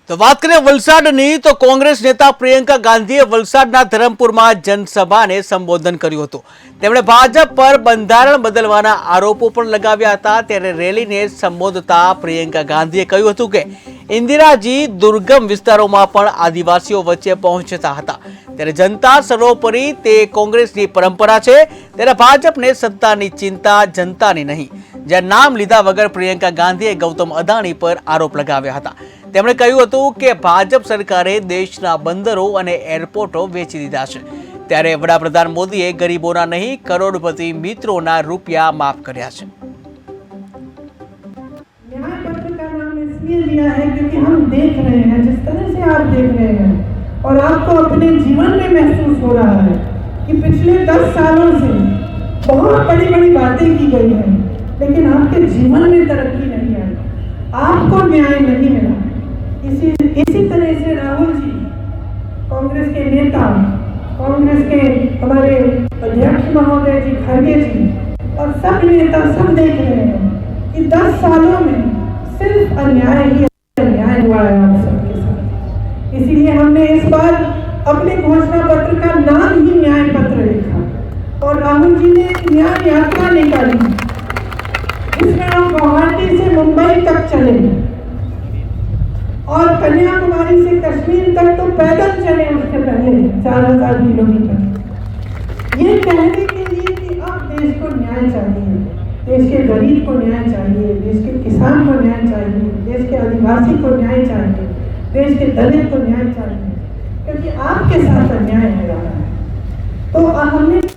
તો વાત કરીએ વલસાડની તો કોંગ્રેસ નેતા પ્રિયંકા ગાંધીએ વલસાડના ધરમપુરમાં જનસભાને સંબોધન કર્યું હતું। તેમણે ભાજપ પર બંધારણ બદલવાના આરોપો પણ લગાવ્યા હતા। ત્યારે રેલીને સંબોધતા પ્રિયંકા ગાંધીએ કહ્યું હતું કે ઇન્દિરાજી દુર્ગમ વિસ્તારોમાં પણ આદિવાસીઓ વચ્ચે પહોંચતા હતા। ત્યારે જનતા સર્વોપરી તે કોંગ્રેસની પરંપરા છે। ત્યારે ભાજપને સત્તાની ચિંતા જનતાની નહીં। જ્યાં નામ લીધા વગર પ્રિયંકા ગાંધીએ ગૌતમ અદાણી પર આરોપ લગાવ્યા હતા। તેમણે કહ્યું હતું કે ભાજપ સરકારે દેશના બંદરો અને એરપોર્ટો વેચી દીધા છે। ત્યારે વડાપ્રધાન મોદીએ ગરીબોના નહીં કરોડપતિ મિત્રોના રૂપિયા માફ કર્યા છે। न्याय पत्र का नाम इसलिए लिया है क्योंकि हम देख रहे हैं, जिस तरह से आप देख रहे हैं और आपको अपने जीवन में महसूस हो रहा है कि पिछले 10 सालों से बहुत बड़ी बड़ी बातें की गई हैं, लेकिन आपके जीवन में तरक्की नहीं आई, आपको न्याय नहीं मिला। इसी तरह से राहुल जी, कांग्रेस के नेता, कांग्रेस के हमारे अध्यक्ष महोदय जी खड़गे जी और सब नेता सब देख रहे हैं कि 10 सालों में सिर्फ अन्याय ही अन्याय हुआ है आप सबके साथ। इसीलिए हमने इस बार अपने घोषणा पत्र का नाम ही न्याय पत्र लिखा और राहुल जी ने एक न्याय यात्रा निकाली जिसमें हम गुवाहाटी से मुंबई तक चले और कन्याकुमारी से कश्मीर तक तो पैदल चले उसके पहले 4000 किलोमीटर, ये कहने के लिए कि अब देश को न्याय चाहिए, देश के गरीब को न्याय चाहिए, देश के किसान को न्याय चाहिए, देश के आदिवासी को न्याय चाहिए, देश के दलित को न्याय चाहिए, क्योंकि आपके साथ अन्याय हो रहा है। तो हमने